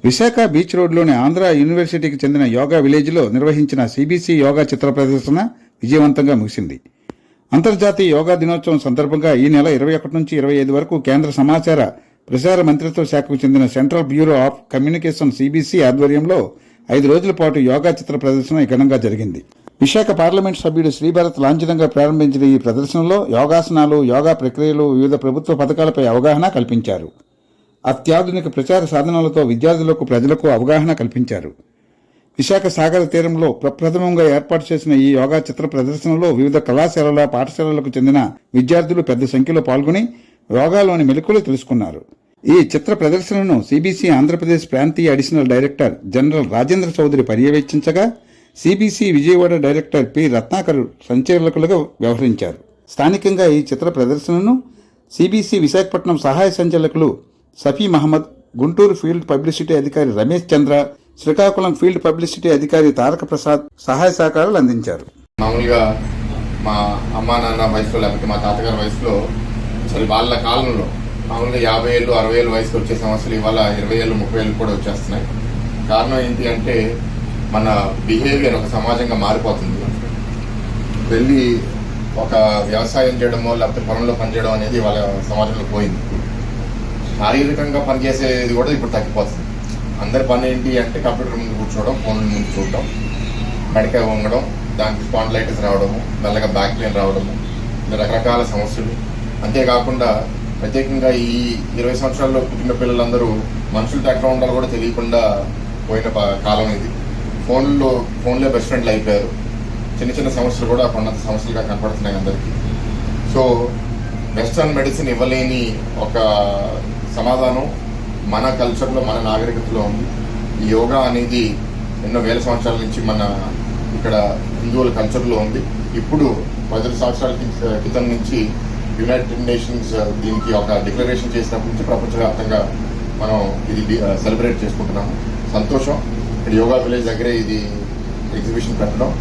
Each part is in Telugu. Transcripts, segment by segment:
విశాఖ బీచ్ రోడ్లోని ఆంధ్ర యూనివర్సిటీకి చెందిన యోగా విలేజ్లో నిర్వహించిన సిబిసి యోగా చిత్ర ప్రదర్శన విజయవంతంగా ముగిసింది. అంతర్జాతీయ యోగా దినోత్సవం సందర్భంగా ఈ నెల 21 నుంచి 25 వరకు కేంద్ర సమాచార ప్రసార మంత్రిత్వ శాఖకు చెందిన central bureau of communication CBC ఆధ్వర్యంలో 5 రోజుల పాటు యోగా చిత్ర ప్రదర్శన ఘనంగా జరిగింది. విశాఖ పార్లమెంట్ సభ్యుడు శ్రీభరత్ లాంఛనంగా ప్రారంభించిన ఈ ప్రదర్శనలో యోగాసనాలు, యోగా ప్రక్రియలు, వివిధ ప్రభుత్వ పథకాలపై అవగాహన కల్పించారు. అత్యాధునిక ప్రచార సాధనాలతో విద్యార్థులకు, ప్రజలకు అవగాహన కల్పించారు. విశాఖ సాగర తీరంలో ప్రప్రథమంగా ఏర్పాటు చేసిన ఈ యోగా చిత్ర ప్రదర్శనలో వివిధ కళాశాలల, పాఠశాలలకు చెందిన విద్యార్థులు పెద్ద సంఖ్యలో పాల్గొని యోగాలోని మెలకువలు తెలుసుకున్నారు. ఈ చిత్ర ప్రదర్శనను సిబిసి ఆంధ్రప్రదేశ్ ప్రాంతీయ additional director general Rajendra Chowdary పర్యవేక్షించగా CBC Vijayawada director P Ratnakar సంచాలకులుగా వ్యవహరించారు. స్థానికంగా ఈ చిత్ర ప్రదర్శనను సిబిసి విశాఖపట్నం సహాయ సంచాలకులు సఫీ మహమ్మద్, గుంటూరు ఫీల్డ్ పబ్లిసిటీ అధికారి రమేష్ చంద్ర, శ్రీకాకుళం ఫీల్డ్ పబ్లిసిటీ అధికారి తారక ప్రసాద్ సహాయ సహకారాలు అందించారు. మామూలుగా మా అమ్మా నాన్న వయసులో, లేకపోతే మా తాతగారి వయసులో, వాళ్ళ కాలంలో మామూలుగా 50 ఏళ్ళు 60 ఏళ్ళు వయసుకు వచ్చే సమస్యలు ఇవాళ 20 ఏళ్ళు 30 ఏళ్ళు కూడా వచ్చేస్తున్నాయి. కారణం ఏంటి అంటే మన బిహేవియర్ ఒక సమాజంగా మారిపోతుంది. వెళ్ళి ఒక వ్యవసాయం చేయడమో లేకపోతే పొలంలో పనిచేయడం అనేది వాళ్ళ సమాజంలో పోయింది. శారీరకంగా పనిచేసేది కూడా ఇప్పుడు తగ్గిపోతుంది. అందరి పని ఏంటి అంటే కంప్యూటర్ ముందు కూర్చోవడం, ఫోన్ ముందు చూడడం, మెడకాయ వంగడం, దానికి స్పాండిలైటిస్ రావడము, మెల్లగా బ్యాక్ పెయిన్ రావడము, ఇలా రకరకాల సమస్యలు. అంతేకాకుండా ప్రత్యేకంగా ఈ 20 సంవత్సరాల్లో పుట్టిన పిల్లలందరూ మనుషులతో ఎక్కడ ఉండాలో కూడా తెలియకుండా పోయిన కాలం ఇది. ఫోన్లో బెస్ట్ ఫ్రెండ్లు అయిపోయారు. చిన్న చిన్న సమస్యలు కూడా కొన్నంత సమస్యలుగా కనపడుతున్నాయి అందరికీ. సో వెస్టర్న్ మెడిసిన్ ఇవ్వలేని ఒక సమాధానం మన కల్చర్లో, మన నాగరికతలో ఉంది. ఈ యోగా అనేది ఎన్నో వేల సంవత్సరాల నుంచి మన ఇక్కడ హిందువుల కల్చర్లో ఉంది. ఇప్పుడు 10 సంవత్సరాల క్రితం నుంచి యునైటెడ్ నేషన్స్ దీనికి ఒక డిక్లరేషన్ చేసినప్పటి నుంచి ప్రపంచవ్యాప్తంగా మనం ఇది సెలబ్రేట్ చేసుకుంటున్నాము. సంతోషం. ఇక్కడ యోగా విలేజ్ దగ్గరే ఇది ఎగ్జిబిషన్ పెట్టడం.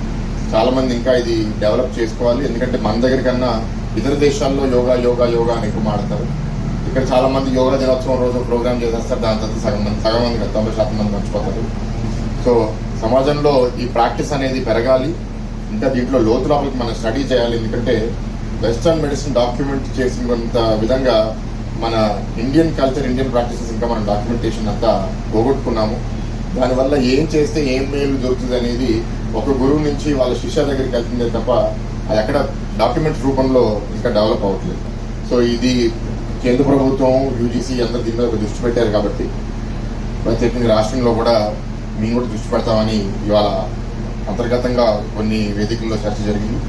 చాలామంది ఇంకా ఇది డెవలప్ చేసుకోవాలి. ఎందుకంటే మన దగ్గర కన్నా ఇతర దేశాల్లో యోగా యోగా యోగా అని ఎక్కువ మాడతారు. ఇక్కడ చాలా మంది యోగా దినోత్సవం రోజు ప్రోగ్రామ్ చేసేస్తారు. దాని తర్వాత సగం మంది 90% మంది మర్చిపోతారు. సో సమాజంలో ఈ ప్రాక్టీస్ అనేది పెరగాలి. ఇంకా దీంట్లో లోతు లోపలికి మనం స్టడీ చేయాలి. ఎందుకంటే వెస్టర్న్ మెడిసిన్ డాక్యుమెంట్ చేసినంత విధంగా మన ఇండియన్ కల్చర్, ఇండియన్ ప్రాక్టీసెస్ ఇంకా మనం డాక్యుమెంటేషన్ అంతా పోగొట్టుకున్నాము. దానివల్ల ఏం చేస్తే ఏం మేలు దొరుకుతుంది అనేది ఒక గురువు నుంచి వాళ్ళ శిష్య దగ్గరికి వెళ్తుందే తప్ప అది ఎక్కడ డాక్యుమెంట్స్ రూపంలో ఇంకా డెవలప్ అవ్వట్లేదు. సో ఇది కేంద్ర ప్రభుత్వం, యూజీసీ అందరూ దీని మీద దృష్టి పెట్టారు కాబట్టి ప్రత్యేకంగా రాష్ట్రంలో కూడా మేము కూడా దృష్టి పెడతామని ఇవాళ అంతర్గతంగా కొన్ని వేదికల్లో చర్చ జరిగింది.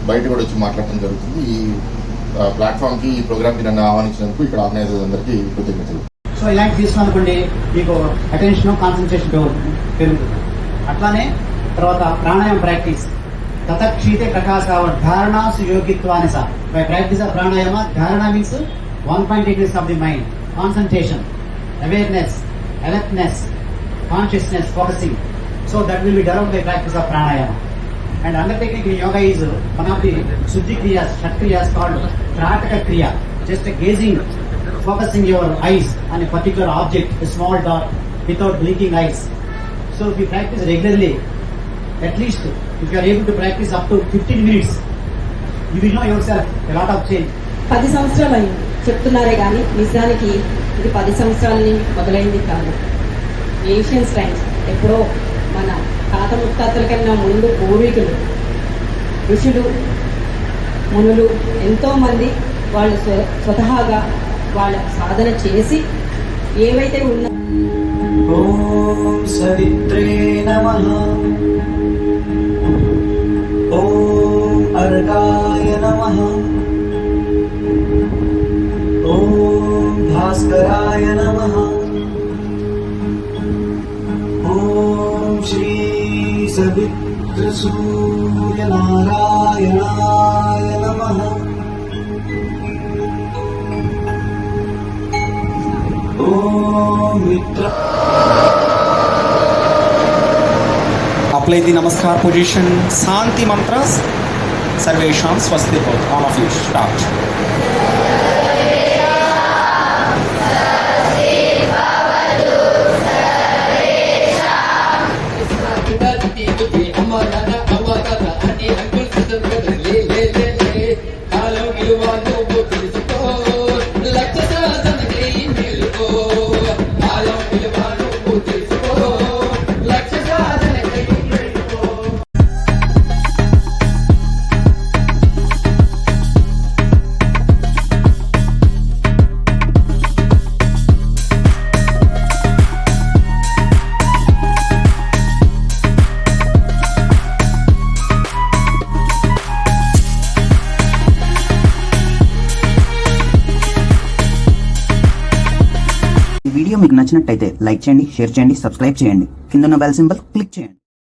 బయట కూడా వచ్చి మాట్లాడటం జరుగుతుంది. ఈ ప్లాట్ఫామ్కి, ఈ ప్రోగ్రామ్కి నన్ను ఆహ్వానించినందుకు ఇక్కడ ఆర్గనైజర్స్ అందరికీ కృతజ్ఞతలు. సో ఇలాంటి తీసుకున్ననుకోండి మీకు అటెన్షన్, కాన్సన్ట్రేషన్ పెరుగుతుంది. అట్లానే తర్వాత ప్రాణాయామ ప్రాక్టీస్, తతక్షీతే ప్రకాశావత్ ధారణాసు యోగిత్వాన్ని sir by practice of pranayama. Dharana means 1 degrees of the mind, concentration, awareness, alertness, consciousness, focusing. So that will be developed by practice of pranayama. And another technique in yoga is one of the Shuddhi Kriyas, Shat Kriyas called Trataka Kriya. Just gazing, focusing your eyes on a particular object, a small dot, without blinking eyes. So if you practice regularly, at least if you are able to practice up to 15 minutes, you will know yourself a lot of change. 10 సంవత్సరాలు అయింది చెప్తున్నారే కానీ నిజానికి ఇది 10 సంవత్సరాలని మొదలైంది కాదు. ఏషియన్స్ టైమ్స్ ఎప్పుడో మన తాత ముత్తాతల కన్నా ముందు పూర్వీకులు, ఋషులు, మునులు ఎంతోమంది వాళ్ళు స్వతహాగా వాళ్ళ సాధన చేసి ఏవైతే ఉన్నా. ఓం సవిత్రే నమః, ఓం అర్కాయ నమః, ఓం భాస్కరాయ నమః, ఓం శ్రీ సవిత్ర సూర్య నారాయణాయ నమః, ఓం మిత్ర. Apply the Namaskar position, Santi mantras, Sarvesham Swasti Bhavat. All of you start. Video మీకు నచ్చినట్టయితే లైక్ చేయండి, షేర్ చేయండి, సబ్స్క్రైబ్ చేయండి. కింద ఉన్న బెల్ సింబల్ క్లిక్ చేయండి.